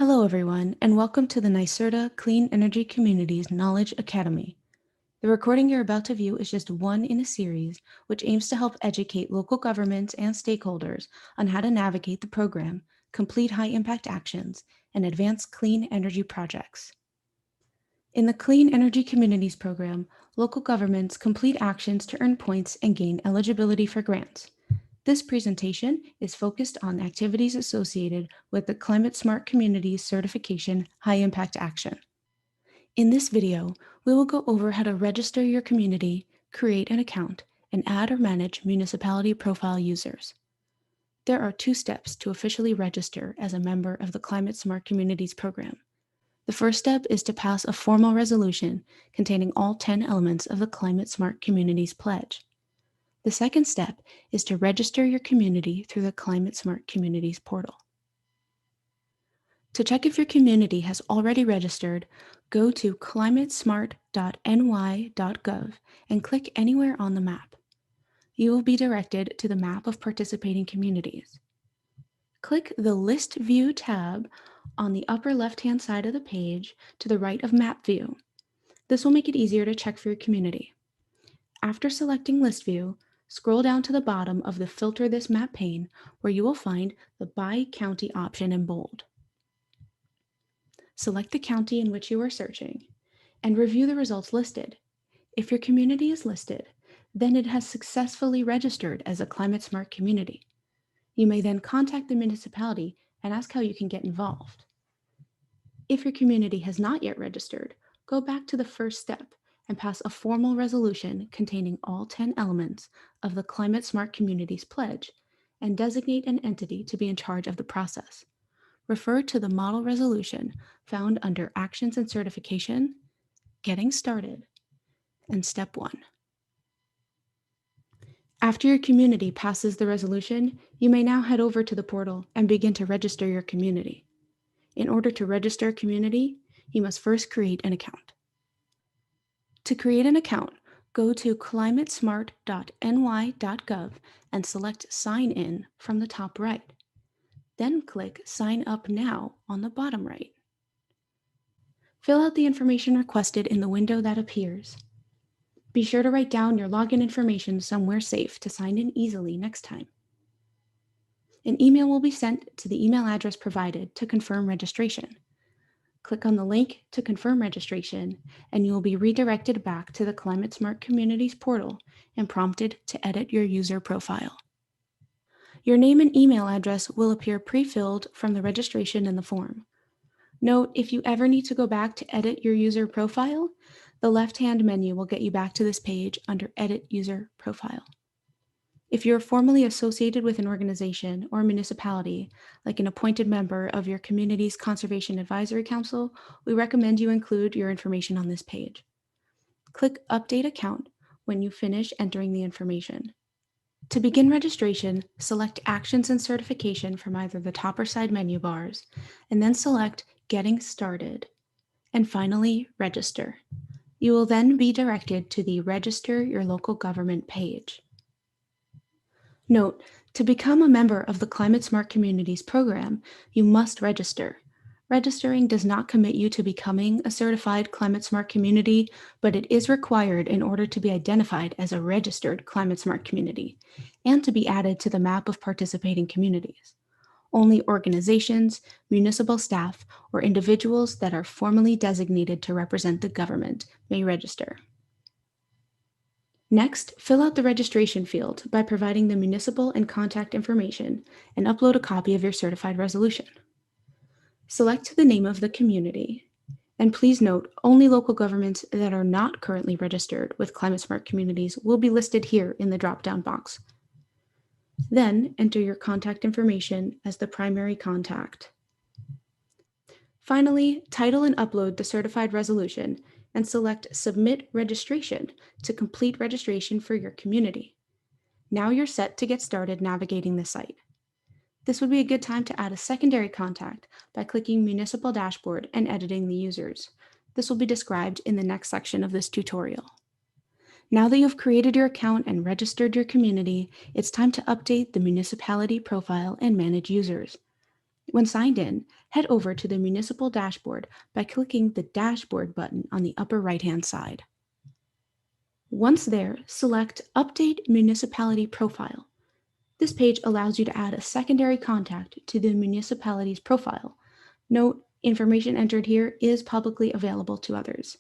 Hello, everyone, and welcome to the NYSERDA Clean Energy Communities Knowledge Academy. The recording you're about to view is just one in a series which aims to help educate local governments and stakeholders on how to navigate the program, complete high-impact actions, and advance clean energy projects. In the Clean Energy Communities program, local governments complete actions to earn points and gain eligibility for grants. This presentation is focused on activities associated with the Climate Smart Communities Certification High Impact Action. In this video, we will go over how to register your community, create an account, and add or manage municipality profile users. There are 2 steps to officially register as a member of the Climate Smart Communities program. The first step is to pass a formal resolution containing all 10 elements of the Climate Smart Communities Pledge. The second step is to register your community through the Climate Smart Communities portal. To check if your community has already registered, go to climatesmart.ny.gov and click anywhere on the map. You will be directed to the map of participating communities. Click the List View tab on the upper left-hand side of the page to the right of Map View. This will make it easier to check for your community. After selecting List View, scroll down to the bottom of the Filter This Map pane, where you will find the By County option in bold. Select the county in which you are searching, and review the results listed. If your community is listed, then it has successfully registered as a Climate Smart community. You may then contact the municipality and ask how you can get involved. If your community has not yet registered, go back to the first step and pass a formal resolution containing all 10 elements of the Climate Smart Communities Pledge and designate an entity to be in charge of the process. Refer to the model resolution found under Actions and Certification, Getting Started, and Step 1. After your community passes the resolution, you may now head over to the portal and begin to register your community. In order to register a community, you must first create an account. To create an account, go to climatesmart.ny.gov and select Sign In from the top right. Then click Sign Up Now on the bottom right. Fill out the information requested in the window that appears. Be sure to write down your login information somewhere safe to sign in easily next time. An email will be sent to the email address provided to confirm registration. Click on the link to confirm registration, and you will be redirected back to the Climate Smart Communities portal and prompted to edit your user profile. Your name and email address will appear pre-filled from the registration in the form. Note, if you ever need to go back to edit your user profile, the left-hand menu will get you back to this page under Edit User Profile. If you're formally associated with an organization or municipality, like an appointed member of your community's Conservation Advisory Council, we recommend you include your information on this page. Click Update Account when you finish entering the information. To begin registration, select Actions and Certification from either the top or side menu bars, and then select Getting Started, and finally, Register. You will then be directed to the Register Your Local Government page. Note, to become a member of the Climate Smart Communities program, you must register. Registering does not commit you to becoming a certified Climate Smart community, but it is required in order to be identified as a registered Climate Smart community and to be added to the map of participating communities. Only organizations, municipal staff, or individuals that are formally designated to represent the government may register. Next, fill out the registration field by providing the municipal and contact information and upload a copy of your certified resolution. Select the name of the community, and please note only local governments that are not currently registered with Climate Smart Communities will be listed here in the drop-down box. Then enter your contact information as the primary contact. Finally, title and upload the certified resolution and select Submit Registration to complete registration for your community. Now you're set to get started navigating the site. This would be a good time to add a secondary contact by clicking Municipal Dashboard and editing the users. This will be described in the next section of this tutorial. Now that you've created your account and registered your community, it's time to update the municipality profile and manage users. When signed in, head over to the municipal dashboard by clicking the Dashboard button on the upper right-hand side. Once there, select Update Municipality Profile. This page allows you to add a secondary contact to the municipality's profile. Note, information entered here is publicly available to others.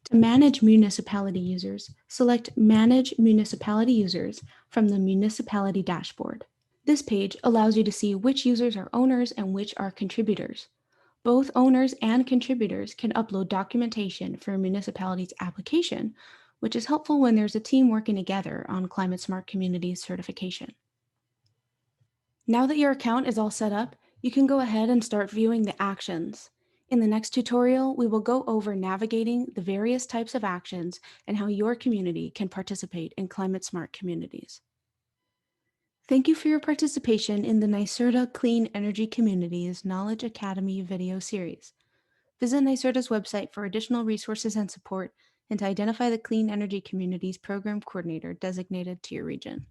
To manage municipality users, select Manage Municipality Users from the Municipality dashboard. This page allows you to see which users are owners and which are contributors. Both owners and contributors can upload documentation for a municipality's application, which is helpful when there's a team working together on Climate Smart Communities certification. Now that your account is all set up, you can go ahead and start viewing the actions. In the next tutorial, we will go over navigating the various types of actions and how your community can participate in climate smart communities. Thank you for your participation in the NYSERDA Clean Energy Communities Knowledge Academy video series. Visit NYSERDA's website for additional resources and support and to identify the Clean Energy Communities Program Coordinator designated to your region.